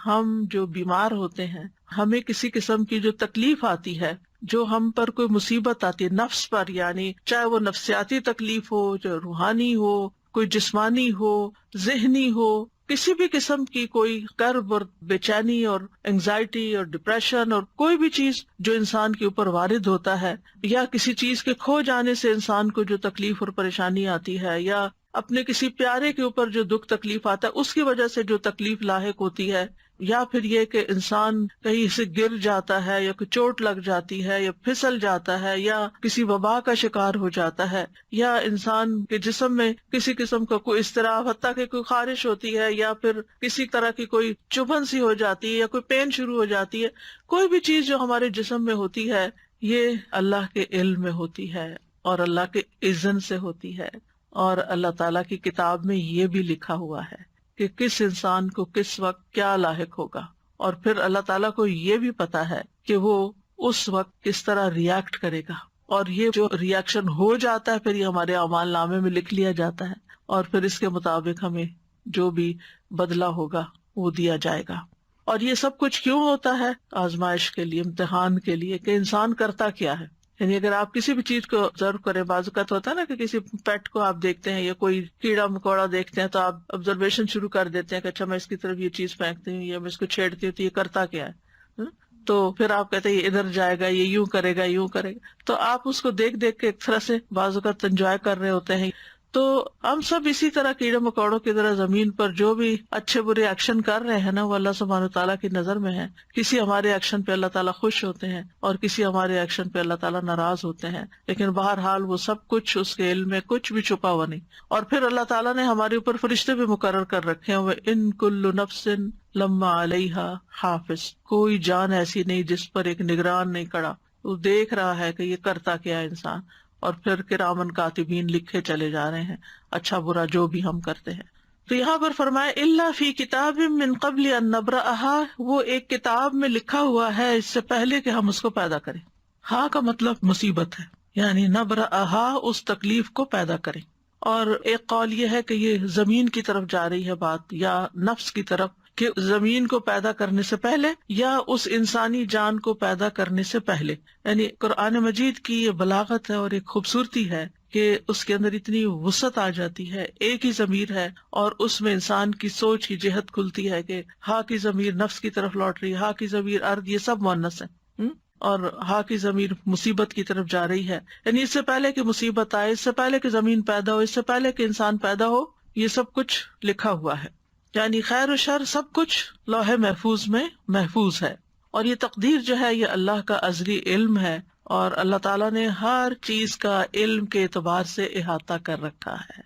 ہم جو بیمار ہوتے ہیں، ہمیں کسی قسم کی جو تکلیف آتی ہے، جو ہم پر کوئی مصیبت آتی ہے نفس پر، یعنی چاہے وہ نفسیاتی تکلیف ہو، جو روحانی ہو، کوئی جسمانی ہو، ذہنی ہو، کسی بھی قسم کی کوئی کرب اور بے چینی اور انگزائٹی اور ڈپریشن اور کوئی بھی چیز جو انسان کے اوپر وارد ہوتا ہے، یا کسی چیز کے کھو جانے سے انسان کو جو تکلیف اور پریشانی آتی ہے، یا اپنے کسی پیارے کے اوپر جو دکھ تکلیف آتا ہے اس کی وجہ سے جو تکلیف لاحق ہوتی ہے، یا پھر یہ کہ انسان کہیں سے گر جاتا ہے، یا کوئی چوٹ لگ جاتی ہے، یا پھسل جاتا ہے، یا کسی وبا کا شکار ہو جاتا ہے، یا انسان کے جسم میں کسی قسم کا کوئی اضطراب، حتیٰ کہ کوئی خارش ہوتی ہے، یا پھر کسی طرح کی کوئی چبھن سی ہو جاتی ہے، یا کوئی پین شروع ہو جاتی ہے، کوئی بھی چیز جو ہمارے جسم میں ہوتی ہے یہ اللہ کے علم میں ہوتی ہے اور اللہ کے اذن سے ہوتی ہے، اور اللہ تعالیٰ کی کتاب میں یہ بھی لکھا ہوا ہے کہ کس انسان کو کس وقت کیا لاحق ہوگا، اور پھر اللہ تعالیٰ کو یہ بھی پتا ہے کہ وہ اس وقت کس طرح ریاکٹ کرے گا، اور یہ جو ریاکشن ہو جاتا ہے پھر یہ ہمارے اعمال نامے میں لکھ لیا جاتا ہے، اور پھر اس کے مطابق ہمیں جو بھی بدلہ ہوگا وہ دیا جائے گا۔ اور یہ سب کچھ کیوں ہوتا ہے؟ آزمائش کے لیے، امتحان کے لیے، کہ انسان کرتا کیا ہے۔ یعنی اگر آپ کسی بھی چیز کو آبزرو کریں، بعض اوقات ہوتا ہے نا کہ کسی پیٹ کو آپ دیکھتے ہیں یا کوئی کیڑا مکوڑا دیکھتے ہیں تو آپ آبزرویشن شروع کر دیتے ہیں کہ اچھا میں اس کی طرف یہ چیز پھینکتی ہوں یا میں اس کو چھیڑتی ہوں تو یہ کرتا کیا ہے، تو پھر آپ کہتے ہیں یہ ادھر جائے گا، یہ یوں کرے گا، یوں کرے گا، تو آپ اس کو دیکھ دیکھ کے ایک طرح سے بعض اوقات انجوائے کر رہے ہوتے ہیں۔ تو ہم سب اسی طرح کیڑے مکوڑوں کی طرح زمین پر جو بھی اچھے برے ایکشن کر رہے ہیں نا وہ اللہ سبحانہ تعالیٰ کی نظر میں ہے۔ کسی ہمارے ایکشن پہ اللہ تعالیٰ خوش ہوتے ہیں اور کسی ہمارے ایکشن پہ اللہ تعالیٰ ناراض ہوتے ہیں، لیکن بہرحال وہ سب کچھ اس کے علم میں کچھ بھی چھپا ہوا نہیں۔ اور پھر اللہ تعالیٰ نے ہمارے اوپر فرشتے بھی مقرر کر رکھے ہیں، وَإِن كُلُّ نَفْسٍ لَمَّا عَلَيْهَا حافظ، کوئی جان ایسی نہیں جس پر ایک نگران نہیں کھڑا، وہ دیکھ رہا ہے کہ یہ کرتا کیا ہے انسان، اور پھر کرامن کاتبین لکھے چلے جا رہے ہیں اچھا برا جو بھی ہم کرتے ہیں۔ تو یہاں پر فرمایا الا فی کتاب من قبل ان نبرأها، وہ ایک کتاب میں لکھا ہوا ہے اس سے پہلے کہ ہم اس کو پیدا کریں۔ ہاں کا مطلب مصیبت ہے، یعنی نبرأها اس تکلیف کو پیدا کریں۔ اور ایک قول یہ ہے کہ یہ زمین کی طرف جا رہی ہے بات، یا نفس کی طرف، کہ زمین کو پیدا کرنے سے پہلے یا اس انسانی جان کو پیدا کرنے سے پہلے۔ یعنی قرآن مجید کی یہ بلاغت ہے اور ایک خوبصورتی ہے کہ اس کے اندر اتنی وسعت آ جاتی ہے، ایک ہی ضمیر ہے اور اس میں انسان کی سوچ کی جہت کھلتی ہے کہ ہا کی ضمیر نفس کی طرف لوٹ رہی ہے، ہا کی ضمیر ارض، یہ سب مؤنث ہے، اور ہا کی ضمیر مصیبت کی طرف جا رہی ہے۔ یعنی اس سے پہلے کہ مصیبت آئے، اس سے پہلے کہ زمین پیدا ہو، اس سے پہلے کہ انسان پیدا ہو، یہ سب کچھ لکھا ہوا ہے۔ یعنی خیر و شر سب کچھ لوح محفوظ میں محفوظ ہے، اور یہ تقدیر جو ہے یہ اللہ کا ازلی علم ہے، اور اللہ تعالیٰ نے ہر چیز کا علم کے اعتبار سے احاطہ کر رکھا ہے،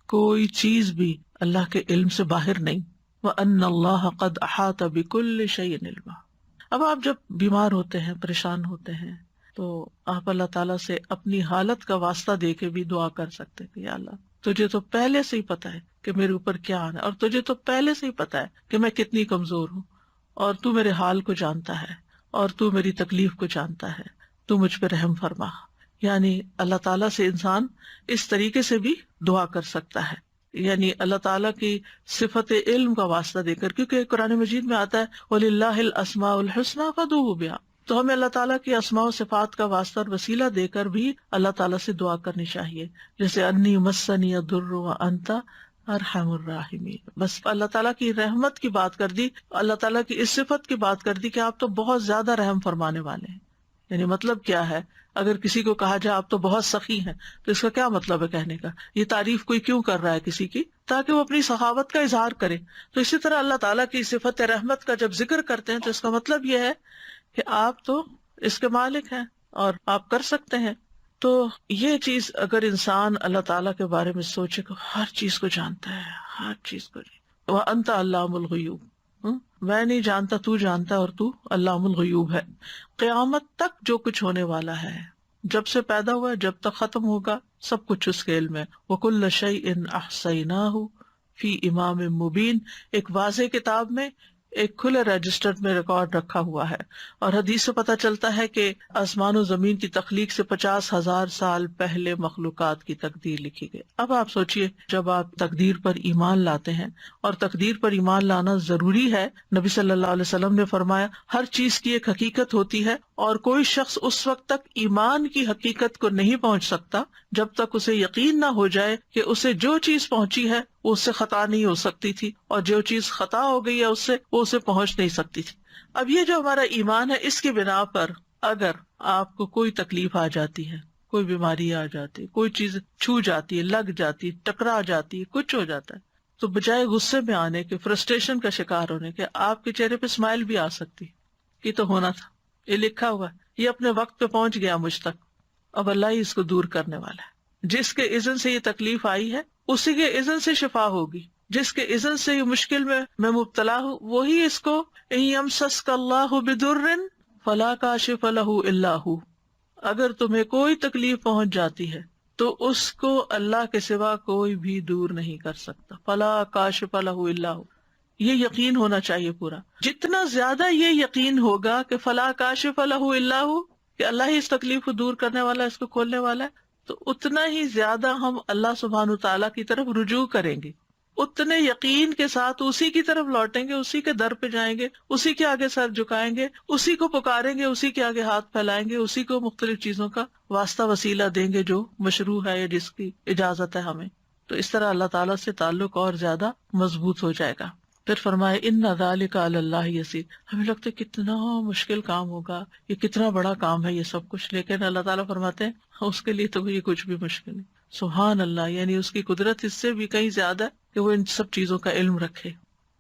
کوئی چیز بھی اللہ کے علم سے باہر نہیں۔ وَأَنَّ اللَّهَ قَدْ أَحَاطَ بِكُلِّ شَيْءٍ عِلْمًا۔ اب آپ جب بیمار ہوتے ہیں، پریشان ہوتے ہیں، تو آپ اللہ تعالیٰ سے اپنی حالت کا واسطہ دے کے بھی دعا کر سکتے ہیں کہ یا اللہ تجھے تو پہلے سے ہی پتا ہے کہ میرے اوپر کیا آنا ہے، اور تجھے تو پہلے سے ہی پتا ہے کہ میں کتنی کمزور ہوں، اور تو میرے حال کو جانتا ہے، اور تو میری تکلیف کو جانتا ہے، تو مجھ پہ رحم فرما۔ یعنی اللہ تعالیٰ سے انسان اس طریقے سے بھی دعا کر سکتا ہے، یعنی اللہ تعالیٰ کی صفت علم کا واسطہ دے کر، کیونکہ قرآن مجید میں آتا ہے وَلِلَّهِ الْأَسْمَاءُ الْحُسْنَىٰ فَادْعُوهُ بِهَا، تو ہمیں اللہ تعالیٰ کی اسماء و صفات کا واسطہ اور وسیلہ دے کر بھی اللہ تعالیٰ سے دعا کرنی چاہیے، جیسے انی مسنی الضر وانت ارحم الراحمین۔ بس اللہ تعالیٰ کی رحمت کی بات کر دی، اللہ تعالیٰ کی اس صفت کی بات کر دی کہ آپ تو بہت زیادہ رحم فرمانے والے ہیں۔ یعنی مطلب کیا ہے؟ اگر کسی کو کہا جائے آپ تو بہت سخی ہیں تو اس کا کیا مطلب ہے کہنے کا؟ یہ تعریف کوئی کیوں کر رہا ہے کسی کی؟ تاکہ وہ اپنی سخاوت کا اظہار کرے۔ تو اسی طرح اللہ تعالیٰ کی صفت رحمت کا جب ذکر کرتے ہیں تو اس کا مطلب یہ ہے کہ آپ تو اس کے مالک ہیں اور آپ کر سکتے ہیں۔ تو یہ چیز اگر انسان اللہ تعالیٰ کے بارے میں سوچے کہ ہر چیز کو جانتا ہے، ہر چیز کو، وَأَنْتَ عَلَّامُ الْغُیُوبِ، میں نہیں جانتا تو جانتا ہے، اور تو علام الغیوب ہے۔ قیامت تک جو کچھ ہونے والا ہے، جب سے پیدا ہوا ہے جب تک ختم ہوگا، سب کچھ اس کے علم ہے۔ وَكُلَّ شَيْءٍ أَحْصَيْنَاهُ فِي إِمَامٍ مُبِينٍ، ایک واضح کتاب میں ایک کھلے رجسٹر میں ریکارڈ رکھا ہوا ہے. اور حدیث سے پتہ چلتا ہے کہ آسمان و زمین کی تخلیق سے 50,000 سال پہلے مخلوقات کی تقدیر لکھی گئی. اب آپ سوچئے جب آپ تقدیر پر ایمان لاتے ہیں، اور تقدیر پر ایمان لانا ضروری ہے. نبی صلی اللہ علیہ وسلم نے فرمایا ہر چیز کی ایک حقیقت ہوتی ہے، اور کوئی شخص اس وقت تک ایمان کی حقیقت کو نہیں پہنچ سکتا جب تک اسے یقین نہ ہو جائے کہ اسے جو چیز پہنچی ہے وہ اس سے خطا نہیں ہو سکتی تھی، اور جو چیز خطا ہو گئی ہے اس سے وہ اسے پہنچ نہیں سکتی تھی. اب یہ جو ہمارا ایمان ہے، اس کی بنا پر اگر آپ کو کوئی تکلیف آ جاتی ہے، کوئی بیماری آ جاتی ہے، کوئی چیز چھو جاتی ہے، لگ جاتی ہے، ٹکرا جاتی ہے، کچھ ہو جاتا ہے، تو بجائے غصے میں آنے کے، فرسٹریشن کا شکار ہونے کے، آپ کے چہرے پہ اسمائل بھی آ سکتی. یہ تو ہونا تھا، یہ لکھا ہوا ہے، یہ اپنے وقت پہ پہنچ گیا مجھ تک، اب اللہ ہی اس کو دور کرنے والا ہے. جس کے اذن سے یہ تکلیف آئی ہے اسی کے اذن سے شفا ہوگی. جس کے اذن سے یہ مشکل میں مبتلا ہوں وہی اس کو ان یمسسک اللہ بضر فلا کاشف لہ الا ہو، اگر تمہیں کوئی تکلیف پہنچ جاتی ہے تو اس کو اللہ کے سوا کوئی بھی دور نہیں کر سکتا. فلا کاشف لہ الا ہو، یہ یقین ہونا چاہیے پورا. جتنا زیادہ یہ یقین ہوگا کہ فلا کاشف لہ الا ہو، کہ اللہ ہی اس تکلیف کو دور کرنے والا ہے، اس کو کھولنے والا ہے، تو اتنا ہی زیادہ ہم اللہ سبحانہ تعالیٰ کی طرف رجوع کریں گے، اتنے یقین کے ساتھ اسی کی طرف لوٹیں گے، اسی کے در پہ جائیں گے، اسی کے آگے سر جھکائیں گے، اسی کو پکاریں گے، اسی کے آگے ہاتھ پھیلائیں گے، اسی کو مختلف چیزوں کا واسطہ وسیلہ دیں گے جو مشروع ہے یا جس کی اجازت ہے ہمیں. تو اس طرح اللہ تعالیٰ سے تعلق اور زیادہ مضبوط ہو جائے گا. پھر فرمائے ان ذالک علی اللہ یسیر. ہمیں لگتا ہے کتنا مشکل کام ہوگا، یہ کتنا بڑا کام ہے یہ سب کچھ، لیکن اللہ تعالیٰ فرماتے ہیں اس کے لیے تو یہ کچھ بھی مشکل نہیں. سبحان اللہ، یعنی اس کی قدرت اس سے بھی کہیں زیادہ ہے کہ وہ ان سب چیزوں کا علم رکھے.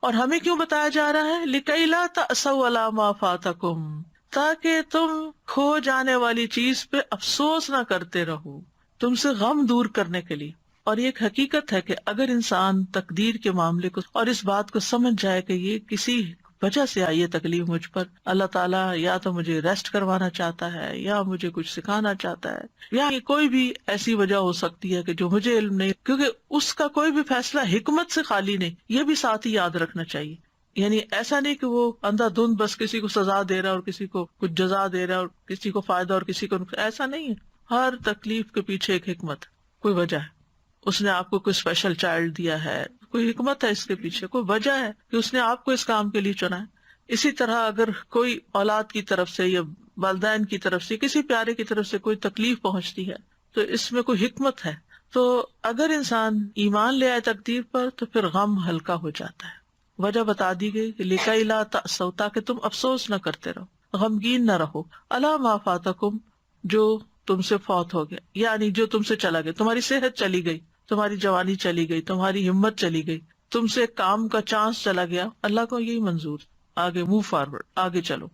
اور ہمیں کیوں بتایا جا رہا ہے؟ لِكَيْ لَا تَأْسَوْا عَلَىٰ مَا فَاتَكُمْ، تاکہ تم کھو جانے والی چیز پہ افسوس نہ کرتے رہو، تم سے غم دور کرنے کے لیے. اور یہ ایک حقیقت ہے کہ اگر انسان تقدیر کے معاملے کو اور اس بات کو سمجھ جائے کہ یہ کسی وجہ سے آئی ہے تکلیف مجھ پر، اللہ تعالیٰ یا تو مجھے ریسٹ کروانا چاہتا ہے، یا مجھے کچھ سکھانا چاہتا ہے، یا کوئی بھی ایسی وجہ ہو سکتی ہے کہ جو مجھے علم نہیں، کیونکہ اس کا کوئی بھی فیصلہ حکمت سے خالی نہیں، یہ بھی ساتھ ہی یاد رکھنا چاہیے. یعنی ایسا نہیں کہ وہ اندھا دھند بس کسی کو سزا دے رہا ہے اور کسی کو کچھ جزا دے رہا ہے اور کسی کو فائدہ اور کسی کو نقصان، ایسا نہیں ہے. ہر تکلیف کے پیچھے ایک حکمت، کوئی وجہ ہے. اس نے آپ کو کوئی اسپیشل چائلڈ دیا ہے، کوئی حکمت ہے اس کے پیچھے، کوئی وجہ ہے کہ اس نے آپ کو اس کام کے لیے چنا ہے. اسی طرح اگر کوئی اولاد کی طرف سے یا والدین کی طرف سے، کسی پیارے کی طرف سے کوئی تکلیف پہنچتی ہے تو اس میں کوئی حکمت ہے. تو اگر انسان ایمان لے آئے تقدیر پر تو پھر غم ہلکا ہو جاتا ہے. وجہ بتا دی گئی کہ لِكَيْ لَا تَأْسَوْا، تاکہ تم افسوس نہ کرتے رہو، غمگین نہ رہو، عَلَىٰ مَا فَاتَكُمْ، جو تم سے فوت ہو گیا، یعنی جو تم سے چلا گیا. تمہاری صحت چلی گئی، تمہاری جوانی چلی گئی، تمہاری ہمت چلی گئی، تم سے کام کا چانس چلا گیا، اللہ کو یہی منظور. آگے موو فارورڈ، آگے چلو،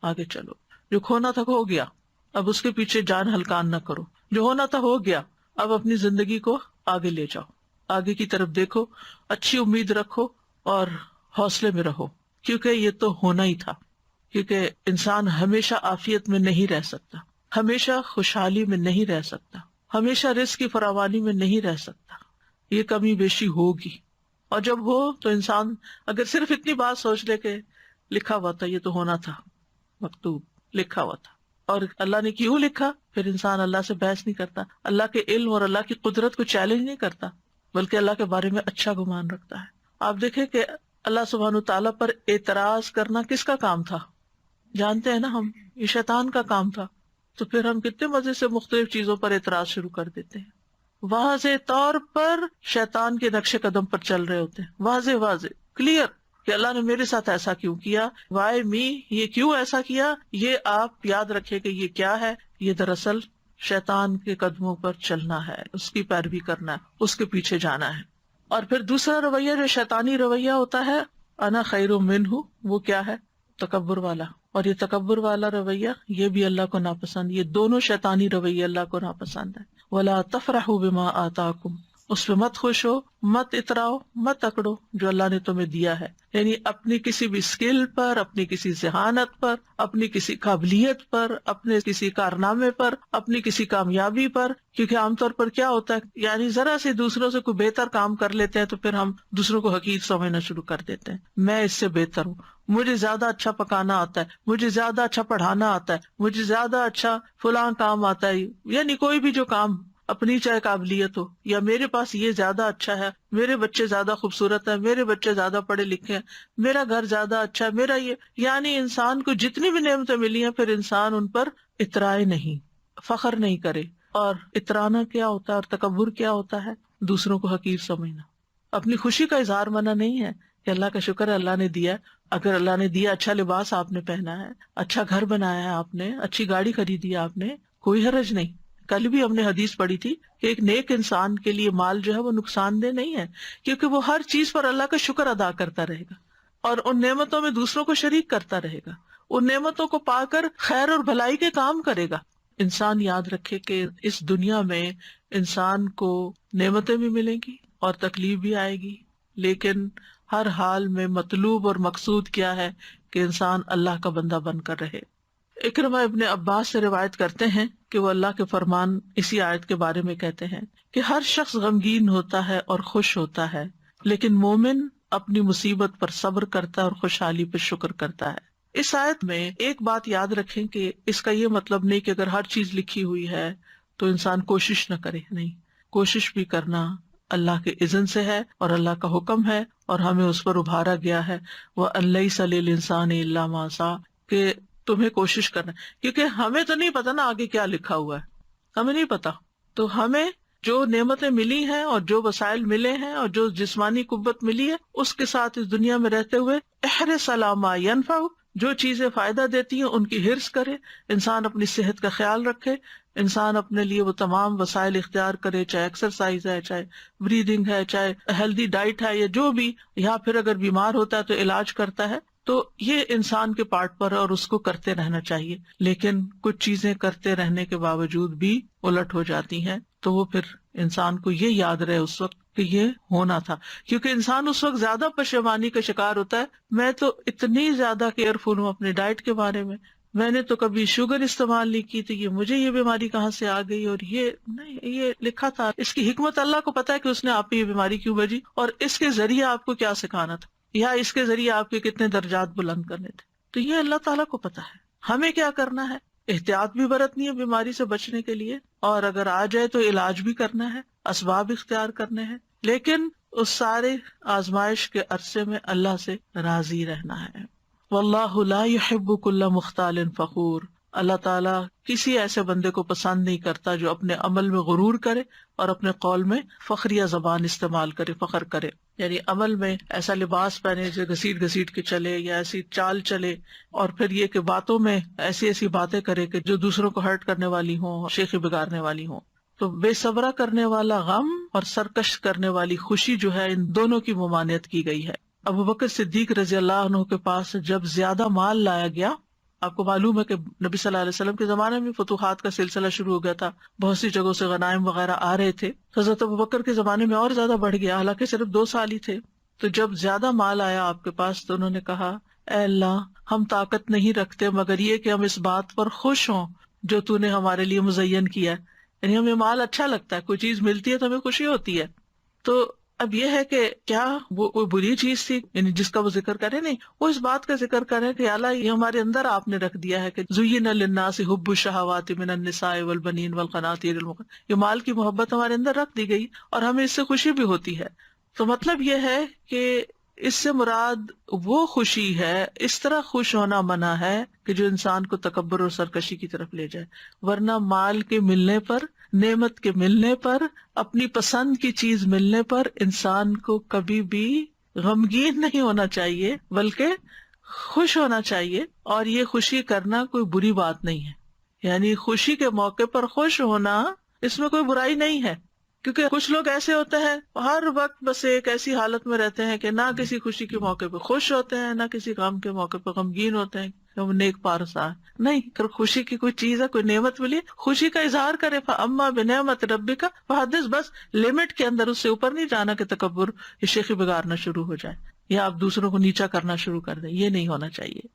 آگے چلو. جو کھونا تھا ہو گیا، اب اس کے پیچھے جان ہلکان نہ کرو. جو ہونا تھا ہو گیا، اب اپنی زندگی کو آگے لے جاؤ، آگے کی طرف دیکھو، اچھی امید رکھو اور حوصلے میں رہو، کیونکہ یہ تو ہونا ہی تھا. کیونکہ انسان ہمیشہ عافیت میں نہیں رہ سکتا، ہمیشہ خوشحالی میں نہیں رہ سکتا، ہمیشہ رزق کی فراوانی میں نہیں رہ سکتا. یہ کمی بیشی ہوگی، اور جب ہو تو انسان اگر صرف اتنی بات سوچ لے کہ لکھا ہوا تھا، یہ تو ہونا تھا، مکتوب لکھا ہوا تھا، اور اللہ نے کیوں لکھا، پھر انسان اللہ سے بحث نہیں کرتا، اللہ کے علم اور اللہ کی قدرت کو چیلنج نہیں کرتا، بلکہ اللہ کے بارے میں اچھا گمان رکھتا ہے. آپ دیکھیں کہ اللہ سبحانہ تعالیٰ پر اعتراض کرنا کس کا کام تھا؟ جانتے ہیں نا ہم، یہ شیطان کا کام تھا. تو پھر ہم کتنے مزے سے مختلف چیزوں پر اعتراض شروع کر دیتے ہیں، واضح طور پر شیطان کے نقش قدم پر چل رہے ہوتے ہیں، واضح کلیئر کہ اللہ نے میرے ساتھ ایسا کیوں کیا، وائی می، یہ کیوں ایسا کیا. یہ آپ یاد رکھیں کہ یہ کیا ہے، یہ دراصل شیطان کے قدموں پر چلنا ہے، اس کی پیروی کرنا ہے، اس کے پیچھے جانا ہے. اور پھر دوسرا رویہ جو شیطانی رویہ ہوتا ہے، انا خیر منہ، وہ کیا ہے؟ تکبر والا. اور یہ تکبر والا رویہ یہ بھی اللہ کو ناپسند. یہ دونوں شیطانی رویے اللہ کو ناپسند ہے. وَلَا تَفْرَحُوا بِمَا آتَاكُمْ، اس پہ مت خوش ہو، مت اتراؤ، مت اکڑو جو اللہ نے تمہیں دیا ہے. یعنی اپنی کسی بھی اسکل پر، اپنی کسی ذہانت پر، اپنی کسی قابلیت پر، اپنے کسی کارنامے پر، اپنی کسی کامیابی پر. کیونکہ عام طور پر کیا ہوتا ہے، یعنی ذرا سے دوسروں سے کوئی بہتر کام کر لیتے ہیں تو پھر ہم دوسروں کو حقیر سمجھنا شروع کر دیتے ہیں، میں اس سے بہتر ہوں، مجھے زیادہ اچھا پکانا آتا ہے، مجھے زیادہ اچھا پڑھانا آتا ہے، مجھے زیادہ اچھا فلاں کام آتا ہے، یعنی کوئی بھی جو کام اپنی چاہے قابلیت ہو، یا میرے پاس یہ زیادہ اچھا ہے، میرے بچے زیادہ خوبصورت ہیں، میرے بچے زیادہ پڑھے لکھے ہیں، میرا گھر زیادہ اچھا ہے، میرا یہ، یعنی انسان کو جتنی بھی نعمتیں ملی ہیں پھر انسان ان پر اترائے نہیں، فخر نہیں کرے. اور اترانا کیا ہوتا ہے اور تکبر کیا ہوتا ہے؟ دوسروں کو حقیر سمجھنا. اپنی خوشی کا اظہار منع نہیں ہے کہ اللہ کا شکر ہے اللہ نے دیا. اگر اللہ نے دیا، اچھا لباس آپ نے پہنا ہے، اچھا گھر بنایا ہے آپ نے، اچھی گاڑی خریدی ہے آپ نے، کوئی حرج نہیں. کل بھی ہم نے حدیث پڑھی تھی کہ ایک نیک انسان کے لیے مال جو ہے وہ نقصان دہ نہیں ہے، کیونکہ وہ ہر چیز پر اللہ کا شکر ادا کرتا رہے گا اور ان نعمتوں میں دوسروں کو شریک کرتا رہے گا، ان نعمتوں کو پا کر خیر اور بھلائی کے کام کرے گا. انسان یاد رکھے کہ اس دنیا میں انسان کو نعمتیں بھی ملیں گی اور تکلیف بھی آئے گی، لیکن ہر حال میں مطلوب اور مقصود کیا ہے کہ انسان اللہ کا بندہ بن کر رہے. اکرمہ ابن عباس سے روایت کرتے ہیں کہ وہ اللہ کے فرمان اسی آیت کے بارے میں کہتے ہیں کہ ہر شخص غمگین ہوتا ہے اور خوش ہوتا ہے، لیکن مومن اپنی مصیبت پر صبر کرتا ہے اور خوشحالی پر شکر کرتا ہے. اس آیت میں ایک بات یاد رکھیں کہ اس کا یہ مطلب نہیں کہ اگر ہر چیز لکھی ہوئی ہے تو انسان کوشش نہ کرے. نہیں، کوشش بھی کرنا اللہ کے اذن سے ہے اور اللہ کا حکم ہے اور ہمیں اس پر ابھارا گیا ہے. وَأَن لَيْسَ لِلْإِنسَانِ إِلَّا مَا سَعَىٰ، کہ تمہیں کوشش کرنا، کیونکہ ہمیں تو نہیں پتا نا آگے کیا لکھا ہوا ہے، ہمیں نہیں پتا. تو ہمیں جو نعمتیں ملی ہیں اور جو وسائل ملے ہیں اور جو جسمانی قوت ملی ہے اس کے ساتھ اس دنیا میں رہتے ہوئے احرص علی ما ینفع، جو چیزیں فائدہ دیتی ہیں ان کی حرص کرے. انسان اپنی صحت کا خیال رکھے، انسان اپنے لیے وہ تمام وسائل اختیار کرے، چاہے ایکسرسائز ہے، چاہے بریدنگ ہے، چاہے ہیلدی ڈائٹ ہے، یا جو بھی، یا پھر اگر بیمار ہوتا ہے تو علاج کرتا ہے. تو یہ انسان کے پارٹ پر ہے اور اس کو کرتے رہنا چاہیے. لیکن کچھ چیزیں کرتے رہنے کے باوجود بھی الٹ ہو جاتی ہیں تو وہ پھر انسان کو یہ یاد رہے اس وقت کہ یہ ہونا تھا، کیونکہ انسان اس وقت زیادہ پشیمانی کا شکار ہوتا ہے. میں تو اتنی زیادہ کیئرفل ہوں اپنے ڈائٹ کے بارے میں نے تو کبھی شوگر استعمال نہیں کی تھی، مجھے یہ بیماری کہاں سے آ گئی، اور یہ نہیں، یہ لکھا تھا. اس کی حکمت اللہ کو پتا ہے کہ اس نے آپ کو یہ بیماری کیوں بھیجی اور اس کے ذریعے آپ کو کیا سکھانا تھا، یا اس کے ذریعے آپ کے کتنے درجات بلند کرنے تھے. تو یہ اللہ تعالیٰ کو پتا ہے. ہمیں کیا کرنا ہے؟ احتیاط بھی برتنی ہے بیماری سے بچنے کے لیے، اور اگر آ جائے تو علاج بھی کرنا ہے، اسباب اختیار کرنے ہیں، لیکن اس سارے آزمائش کے عرصے میں اللہ سے راضی رہنا ہے. واللہ لا يحب كل مختال فخور، اللہ تعالیٰ کسی ایسے بندے کو پسند نہیں کرتا جو اپنے عمل میں غرور کرے اور اپنے قول میں فخریہ زبان استعمال کرے، فخر کرے. یعنی عمل میں ایسا لباس پہنے جو گھسیٹ گھسیٹ کے چلے، یا ایسی چال چلے، اور پھر یہ کہ باتوں میں ایسی ایسی باتیں کرے کہ جو دوسروں کو ہرٹ کرنے والی ہوں، شیخی بگاڑنے والی ہوں. تو بے صبرا کرنے والا غم اور سرکش کرنے والی خوشی جو ہے، ان دونوں کی ممانعت کی گئی ہے. ابو بکر صدیق رضی اللہ عنہ کے پاس جب زیادہ مال لایا گیا، آپ کو معلوم ہے کہ نبی صلی اللہ علیہ وسلم کے زمانے میں فتوحات کا سلسلہ شروع ہو گیا تھا، بہت سی جگہوں سے غنائم وغیرہ آ رہے تھے. حضرت ابو بکر کے زمانے میں اور زیادہ بڑھ گیا، حالانکہ صرف 2 سال ہی تھے. تو جب زیادہ مال آیا آپ کے پاس تو انہوں نے کہا، اے اللہ، ہم طاقت نہیں رکھتے مگر یہ کہ ہم اس بات پر خوش ہوں جو تو نے ہمارے لیے مزین کیا ہے. یعنی ہمیں مال اچھا لگتا ہے، کوئی چیز ملتی ہے تو ہمیں خوشی ہوتی ہے. تو اب یہ ہے کہ کیا وہ کوئی بری چیز تھی یعنی جس کا وہ ذکر کرے؟ نہیں، وہ اس بات کا ذکر کرے کہ اللہ یہ ہمارے اندر آپ نے رکھ دیا ہے کہ زین للناس حب الشہوات من النساء والبنین والقناطیر المقنطرة، یہ مال کی محبت ہمارے اندر رکھ دی گئی اور ہمیں اس سے خوشی بھی ہوتی ہے. تو مطلب یہ ہے کہ اس سے مراد وہ خوشی ہے، اس طرح خوش ہونا منع ہے کہ جو انسان کو تکبر اور سرکشی کی طرف لے جائے. ورنہ مال کے ملنے پر، نعمت کے ملنے پر، اپنی پسند کی چیز ملنے پر انسان کو کبھی بھی غمگین نہیں ہونا چاہیے بلکہ خوش ہونا چاہیے. اور یہ خوشی کرنا کوئی بری بات نہیں ہے، یعنی خوشی کے موقع پر خوش ہونا اس میں کوئی برائی نہیں ہے. کیونکہ کچھ لوگ ایسے ہوتے ہیں ہر وقت بس ایک ایسی حالت میں رہتے ہیں کہ نہ کسی خوشی کے موقع پہ خوش ہوتے ہیں، نہ کسی غم کے موقع پہ غمگین ہوتے ہیں کہ وہ نیک پارسا ہے. نہیں، اگر خوشی کی کوئی چیز ہے، کوئی نعمت ملی، خوشی کا اظہار کرے. فَأَمَّا بِنِعْمَةِ رَبِّكَ فَحَدِّثْ، بس لمٹ کے اندر، اس سے اوپر نہیں جانا کہ تکبر یا شیخی بگاڑنا شروع ہو جائے یا آپ دوسروں کو نیچا کرنا شروع کر دیں. یہ نہیں ہونا چاہیے.